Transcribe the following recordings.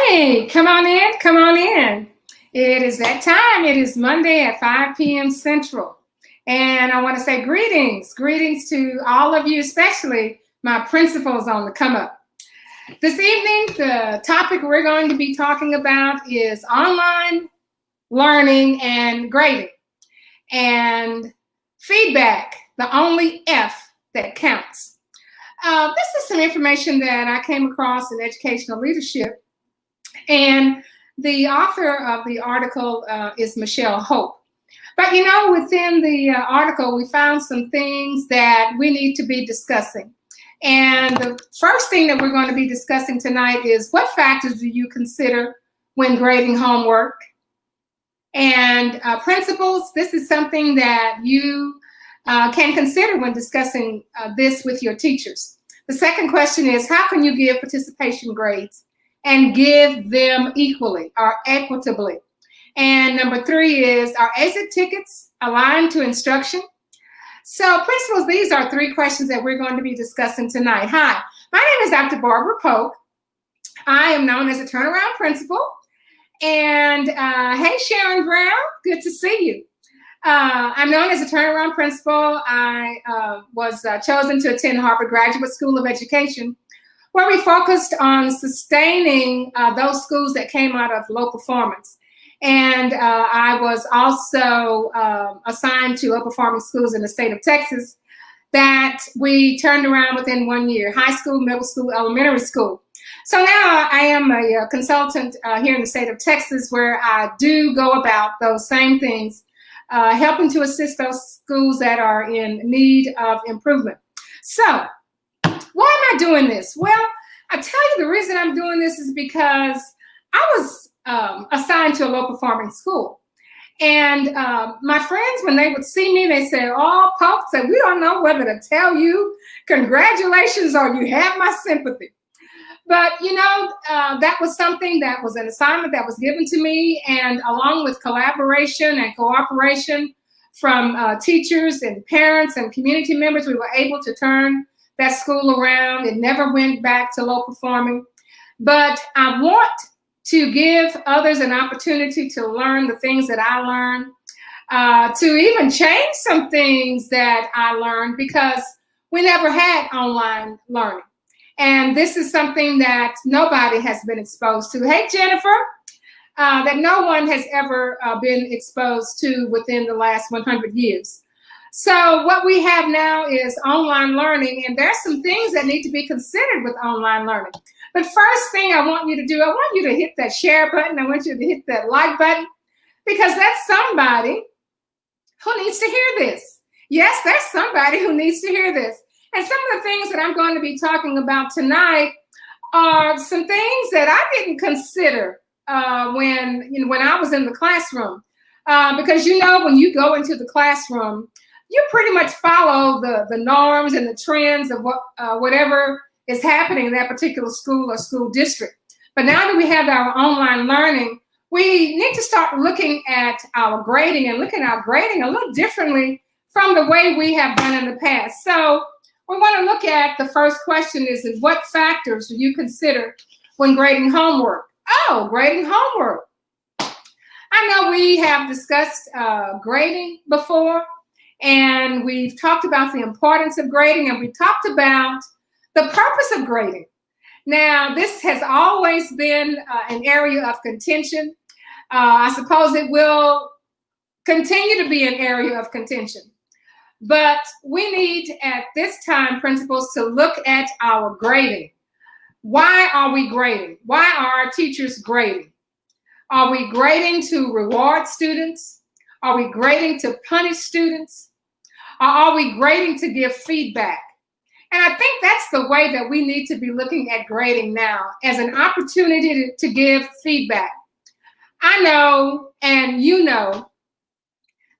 Hey, come on in, come on in. It is that time. It is Monday at 5 p.m. Central. And I want to say greetings to all of you, especially my principals on the come up. This evening, the topic we're going to be talking about is online learning and grading and feedback, the only F that counts. This is some information that I came across in educational leadership. And the author of the article is Michelle Hope. But within the article, we found some things that we need to be discussing. And the first thing that we're going to be discussing tonight is what factors do you consider when grading homework? And principals, this is something that you can consider when discussing this with your teachers. The second question is, how can you give participation grades and give them equally or equitably? And number 3 is, are exit tickets aligned to instruction? So principals, these are 3 questions that we're going to be discussing tonight. Hi, my name is Dr. Barbara Polk. I am known as a turnaround principal. And hey, Sharon Brown, good to see you. I'm known as a turnaround principal. I was chosen to attend Harvard Graduate School of Education, where we focused on sustaining those schools that came out of low performance. And I was also assigned to low performing schools in the state of Texas that we turned around within 1 year: high school, middle school, elementary school. So now I am a consultant here in the state of Texas, where I do go about those same things, helping to assist those schools that are in need of improvement. So why am I doing this? Well, I tell you, the reason I'm doing this is because I was assigned to a low performing school. And my friends, when they would see me, they said, "Oh, Polk, said, we don't know whether to tell you congratulations or you have my sympathy." But, that was something that was an assignment that was given to me. And along with collaboration and cooperation from teachers and parents and community members, we were able to turn that school around. It never went back to low performing. But I want to give others an opportunity to learn the things that I learned, to even change some things that I learned, because we never had online learning. And this is something that nobody has been exposed to. Hey, Jennifer, that no one has ever been exposed to within the last 100 years. So what we have now is online learning, and there's some things that need to be considered with online learning. But first thing I want you to do, I want you to hit that share button. I want you to hit that like button, because that's somebody who needs to hear this. Yes, there's somebody who needs to hear this. And some of the things that I'm going to be talking about tonight are some things that I didn't consider when I was in the classroom. Because, when you go into the classroom, you pretty much follow the norms and the trends of whatever is happening in that particular school or school district. But now that we have our online learning, we need to start looking at our grading and looking at our grading a little differently from the way we have done in the past. So we want to look at the first question is what factors do you consider when grading homework? Oh, grading homework. I know we have discussed grading before, and we've talked about the importance of grading, and we talked about the purpose of grading. Now, this has always been an area of contention. I suppose it will continue to be an area of contention. But we need, at this time, principals, to look at our grading. Why are we grading? Why are our teachers grading? Are we grading to reward students? Are we grading to punish students? Or are we grading to give feedback? And I think that's the way that we need to be looking at grading now, as an opportunity to give feedback. I know, and you know,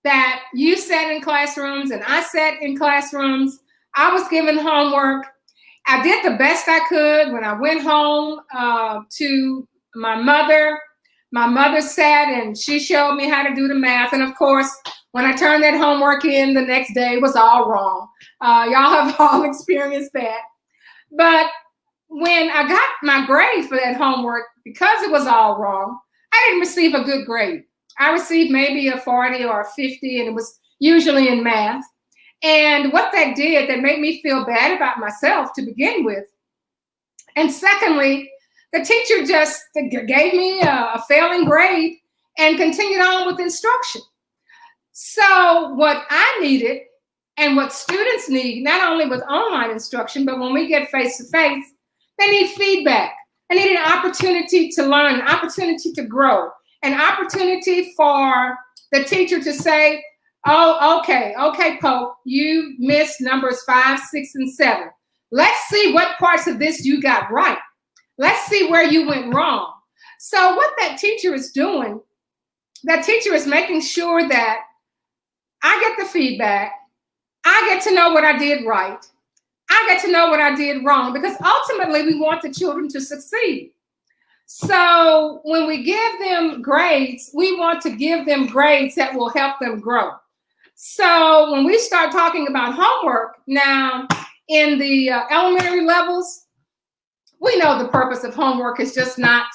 that you sat in classrooms and I sat in classrooms. I was given homework. I did the best I could. When I went home to my mother sat and she showed me how to do the math. And of course, when I turned that homework in the next day, it was all wrong. Y'all have all experienced that. But when I got my grade for that homework, because it was all wrong, I didn't receive a good grade. I received maybe a 40 or a 50, and it was usually in math. And what that did, that made me feel bad about myself to begin with. And secondly, the teacher just gave me a failing grade and continued on with instruction. So what I needed, and what students need, not only with online instruction, but when we get face-to-face, they need feedback. They need an opportunity to learn, an opportunity to grow, an opportunity for the teacher to say, oh, okay, Pope, you missed numbers 5, 6, and 7. Let's see what parts of this you got right. Let's see where you went wrong. So what that teacher is doing, that teacher is making sure that I get the feedback, I get to know what I did right, I get to know what I did wrong, because ultimately we want the children to succeed. So when we give them grades, we want to give them grades that will help them grow. So when we start talking about homework, now in the elementary levels, we know the purpose of homework is just not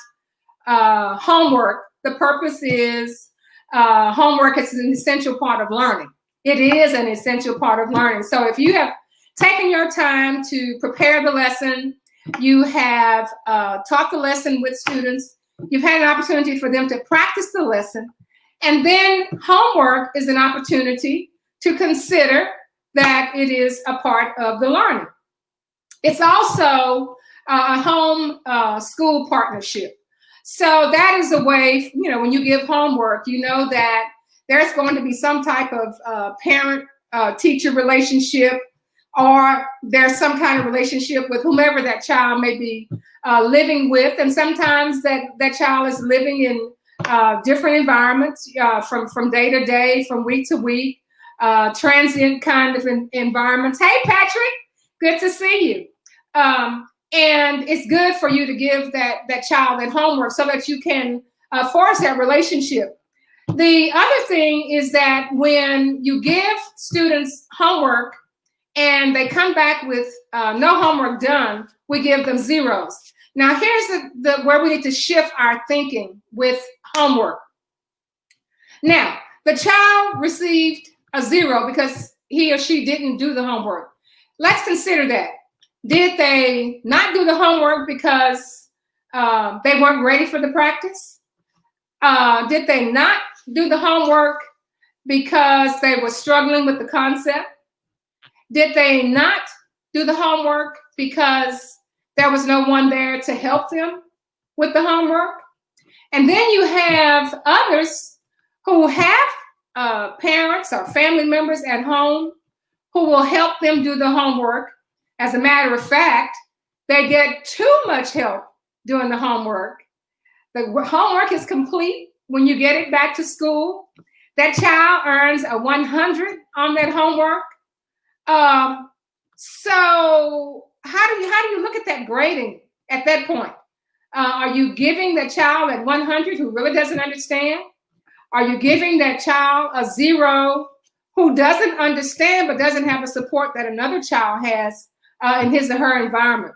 homework. The purpose is homework is an essential part of learning. It is an essential part of learning. So if you have taken your time to prepare the lesson, you have taught the lesson with students, you've had an opportunity for them to practice the lesson, and then homework is an opportunity to consider that it is a part of the learning. It's also a home school partnership. So that is a way, when you give homework, you know that there's going to be some type of parent-teacher relationship, or there's some kind of relationship with whomever that child may be living with. And sometimes that child is living in different environments from day to day, from week to week, transient kind of environments. Hey, Patrick, good to see you. And it's good for you to give that child that homework so that you can force that relationship. The other thing is that when you give students homework and they come back with no homework done, we give them zeros. Now here's where we need to shift our thinking with homework. Now, the child received a 0 because he or she didn't do the homework. Let's consider that. Did they not do the homework because they weren't ready for the practice? Did they not do the homework because they were struggling with the concept? Did they not do the homework because there was no one there to help them with the homework? And then you have others who have parents or family members at home who will help them do the homework. As a matter of fact, they get too much help doing the homework. The homework is complete when you get it back to school. That child earns a 100 on that homework. So how do you look at that grading at that point? Are you giving the child at 100 who really doesn't understand? Are you giving that child a 0 who doesn't understand but doesn't have the support that another child has in his or her environment?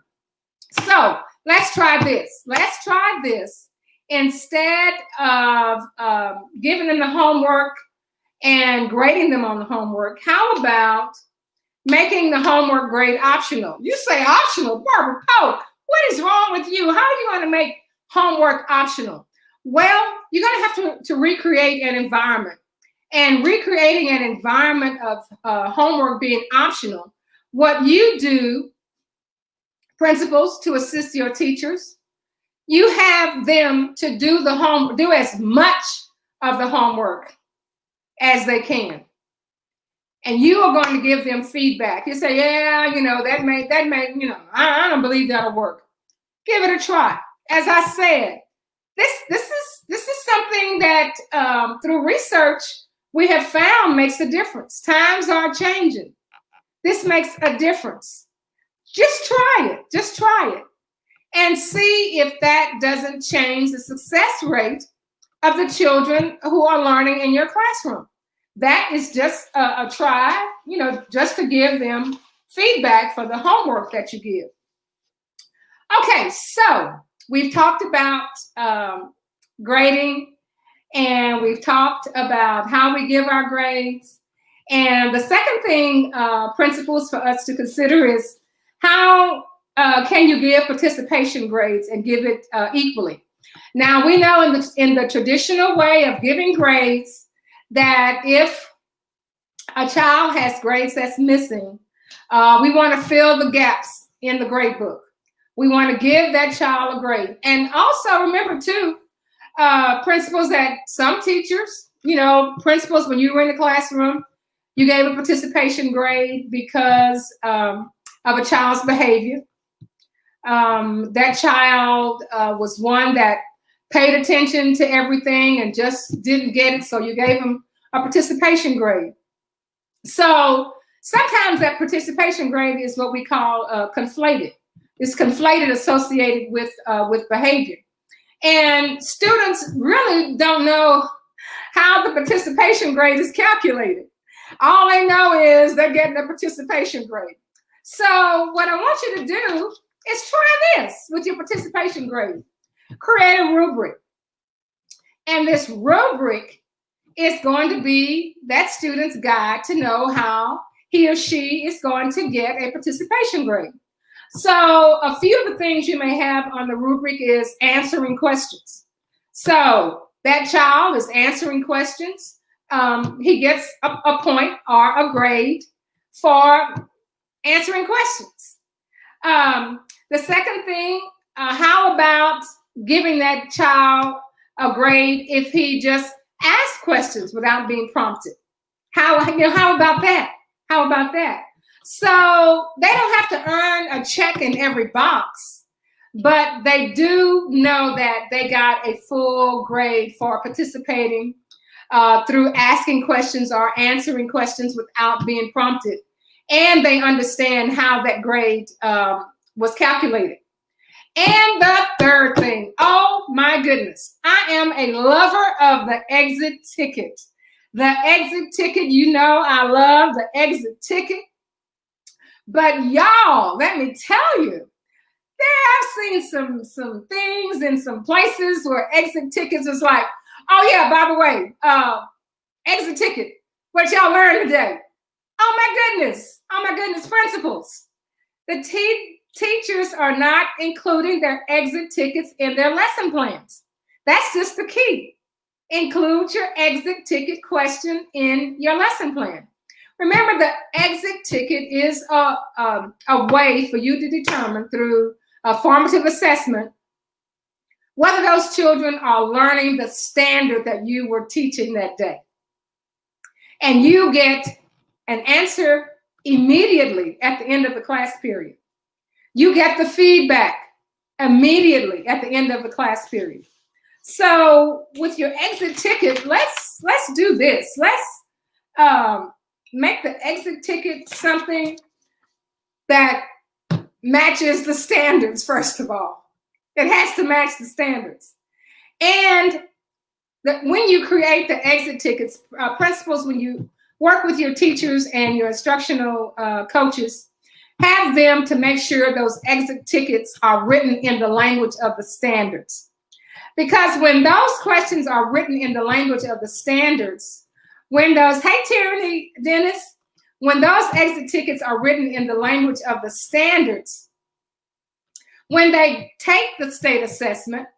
So let's try this. Let's try this. Instead of giving them the homework and grading them on the homework, how about making the homework grade optional? You say optional, Barbara Pope, what is wrong with you? How are you going to make homework optional? Well, you're going to have to recreate an environment. And recreating an environment of homework being optional, what you do, principals, to assist your teachers, you have them to do as much of the homework as they can. And you are going to give them feedback. You say, yeah, that may, I don't believe that'll work. Give it a try. As I said, this is something that through research we have found makes a difference. Times are changing. This makes a difference. Just try it. Just try it. And see if that doesn't change the success rate of the children who are learning in your classroom. That is just a try, just to give them feedback for the homework that you give. Okay, so we've talked about grading, and we've talked about how we give our grades. And the second thing, principles for us to consider is how can you give participation grades and give it equally? Now, we know in the traditional way of giving grades that if a child has grades that's missing, we want to fill the gaps in the grade book. We want to give that child a grade. And also remember too, principals, that some teachers, principals, when you were in the classroom, you gave a participation grade because of a child's behavior. That child was one that paid attention to everything and just didn't get it, so you gave them a participation grade. So sometimes that participation grade is what we call conflated. It's conflated, associated with behavior. And students really don't know how the participation grade is calculated. All they know is they're getting a participation grade. So what I want you to do is try this with your participation grade. Create a rubric. And this rubric is going to be that student's guide to know how he or she is going to get a participation grade. So a few of the things you may have on the rubric is answering questions. So that child is answering questions. He gets a point or a grade for answering questions. The second thing, how about giving that child a grade if he just asks questions without being prompted? How about that? How about that? So they don't have to earn a check in every box, but they do know that they got a full grade for participating through asking questions or answering questions without being prompted. And they understand how that grade was calculated. And the third thing, oh my goodness, I am a lover of the exit ticket. The exit ticket, I love the exit ticket. But y'all, let me tell you, I've seen some things in some places where exit tickets is like, oh yeah, by the way, exit ticket, what y'all learned today? Oh my goodness, principals. The teachers are not including their exit tickets in their lesson plans. That's just the key. Include your exit ticket question in your lesson plan. Remember, the exit ticket is a way for you to determine through a formative assessment whether those children are learning the standard that you were teaching that day. And you get an answer immediately at the end of the class period. You get the feedback immediately at the end of the class period. So with your exit ticket, let's do this. Let's make the exit ticket something that matches the standards, first of all. It has to match the standards. And when you create the exit tickets, principals, when you work with your teachers and your instructional coaches, have them to make sure those exit tickets are written in the language of the standards. Because when those questions are written in the language of the standards, hey Tyranny, Dennis, when those exit tickets are written in the language of the standards, when they take the state assessment,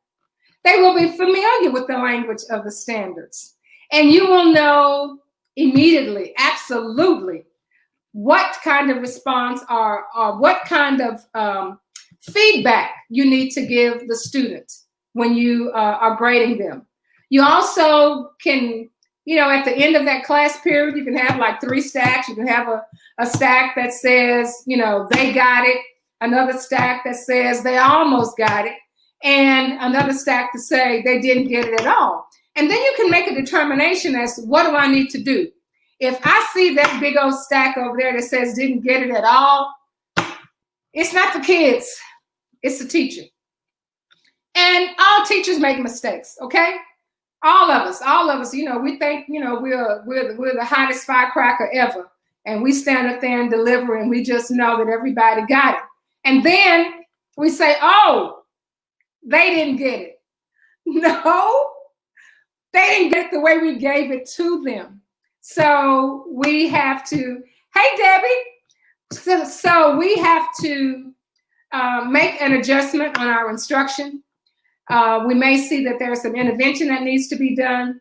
they will be familiar with the language of the standards. And you will know immediately, absolutely, what kind of response or what kind of feedback you need to give the student when you are grading them. You also can, at the end of that class period, you can have like 3 stacks. You can have a stack that says, they got it, another stack that says they almost got it, and another stack to say they didn't get it at all. And then you can make a determination as to what do I need to do. If I see that big old stack over there that says didn't get it at all, it's not the kids, it's the teacher. And all teachers make mistakes, okay? All of us, we think, we're the hottest firecracker ever. And we stand up there and deliver, and we just know that everybody got it. And then we say, oh, they didn't get it. No, they didn't get it the way we gave it to them. So we have to, hey, Debbie. So we have to make an adjustment on our instruction. We may see that there's some intervention that needs to be done,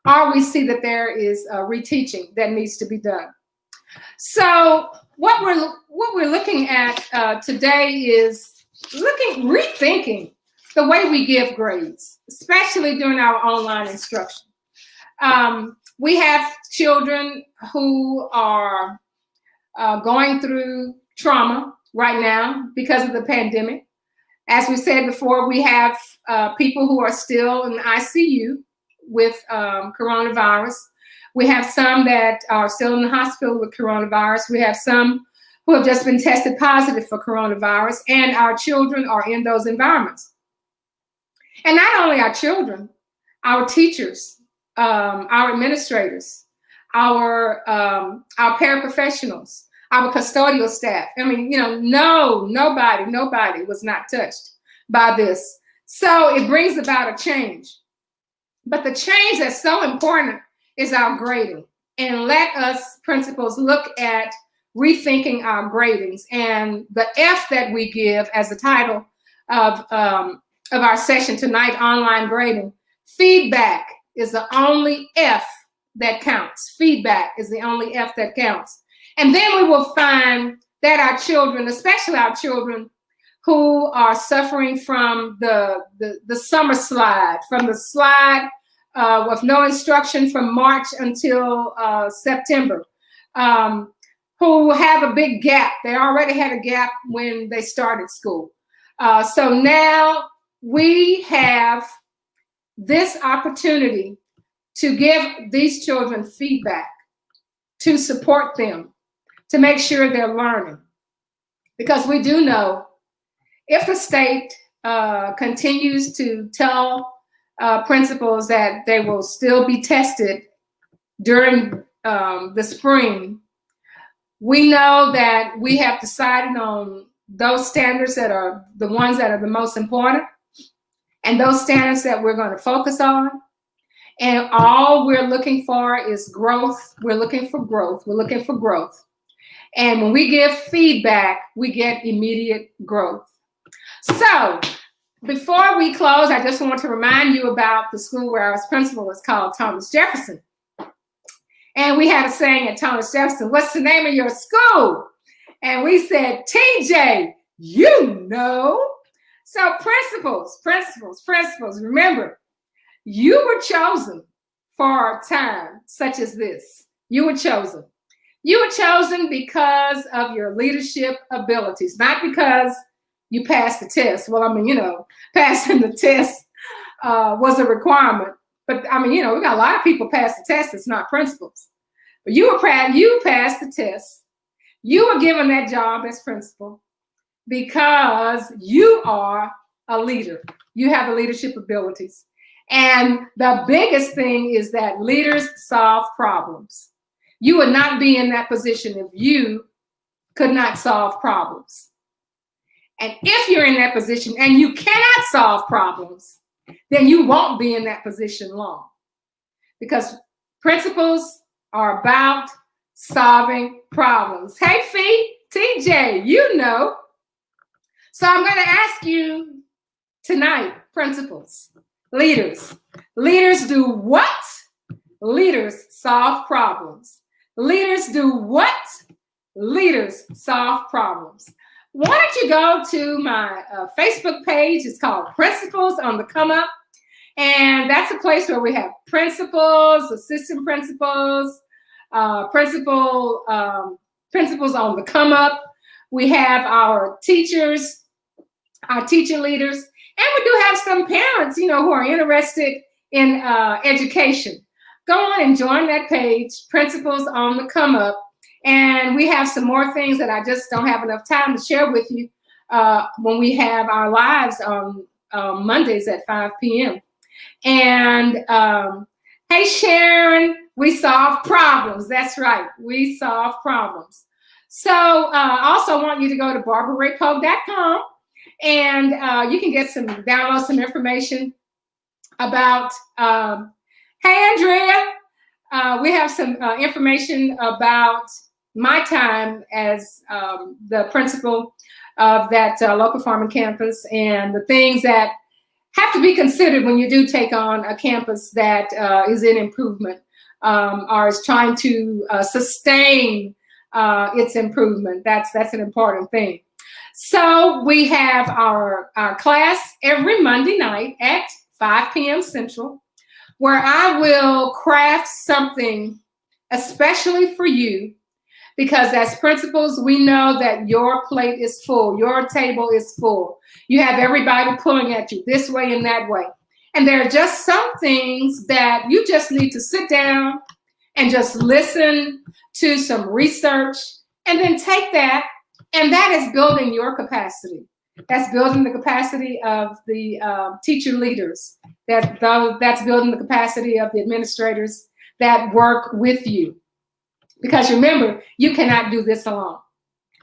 or we see that there is reteaching that needs to be done. So what we're looking at today is rethinking the way we give grades, especially during our online instruction. We have children who are going through trauma right now because of the pandemic. As we said before, we have people who are still in the ICU with coronavirus. We have some that are still in the hospital with coronavirus. We have some who have just been tested positive for coronavirus, and our children are in those environments. And not only our children, our teachers, our administrators, our paraprofessionals, our custodial staff. I mean, nobody was not touched by this. So it brings about a change. But the change that's so important is our grading. And let us principals look at rethinking our gradings. And the F that we give as the title of our session tonight, online grading, feedback is the only F that counts. Feedback is the only F that counts. And then we will find that our children, especially our children who are suffering from the summer slide, from the slide with no instruction from March until September, who have a big gap. They already had a gap when they started school. So now we have this opportunity to give these children feedback, to support them, to make sure they're learning. Because we do know if the state continues to tell principals that they will still be tested during the spring, we know that we have decided on those standards that are the ones that are the most important, and those standards that we're going to focus on. And all we're looking for is growth. We're looking for growth. We're looking for growth. And when we give feedback, we get immediate growth. So before we close, I just want to remind you about the school where I was principal. It's called Thomas Jefferson. And we had a saying at Thomas Jefferson, what's the name of your school? And we said, TJ, you know. So principals, remember, you were chosen for a time such as this. You were chosen. You were chosen because of your leadership abilities, not because you passed the test. Well, I mean, passing the test was a requirement. But I mean, we got a lot of people pass the test that's not principals. But you passed the test. You were given that job as principal because you are a leader. You have the leadership abilities. And the biggest thing is that leaders solve problems. You would not be in that position if you could not solve problems. And if you're in that position and you cannot solve problems, then you won't be in that position long. Because principals are about solving problems. Hey, Fee, TJ, you know. So I'm going to ask you tonight, principals, leaders. Leaders do what? Leaders solve problems. Leaders do what? Leaders solve problems. Why don't you go to my Facebook page? It's called Principals on the Come Up. And that's a place where we have principals, assistant principals, principals on the come up. We have our teachers, our teacher leaders, and we do have some parents, who are interested in education. Go on and join that page, Principals on the Come Up. And we have some more things that I just don't have enough time to share with you when we have our lives on Mondays at 5 p.m. And hey, Sharon, we solve problems. That's right. We solve problems. So also want you to go to barbararaypoe.com And you can download some information about, hey, Andrea, we have some information about my time as the principal of that local farming campus, and the things that have to be considered when you do take on a campus that is in improvement, or is trying to sustain its improvement. That's an important thing. So we have our class every Monday night at 5 p.m. Central, where I will craft something especially for you, because as principals, we know that your plate is full, your table is full. You have everybody pulling at you this way and that way. And there are just some things that you just need to sit down and just listen to some research, and then take that, and that is building your capacity. That's building the capacity of the teacher leaders. That's building the capacity of the administrators that work with you. Because remember, you cannot do this alone.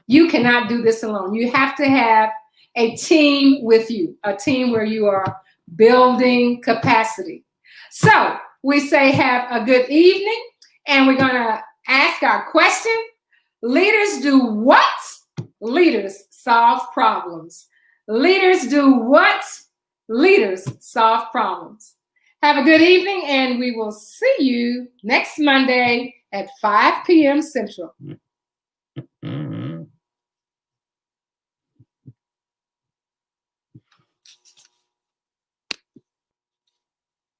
You cannot do this alone. You have to have a team with you, a team where you are building capacity. So we say have a good evening, and we're going to ask our question. Leaders do what? Leaders solve problems. Leaders do what? Leaders solve problems. Have a good evening, and we will see you next Monday at 5 p.m. Central.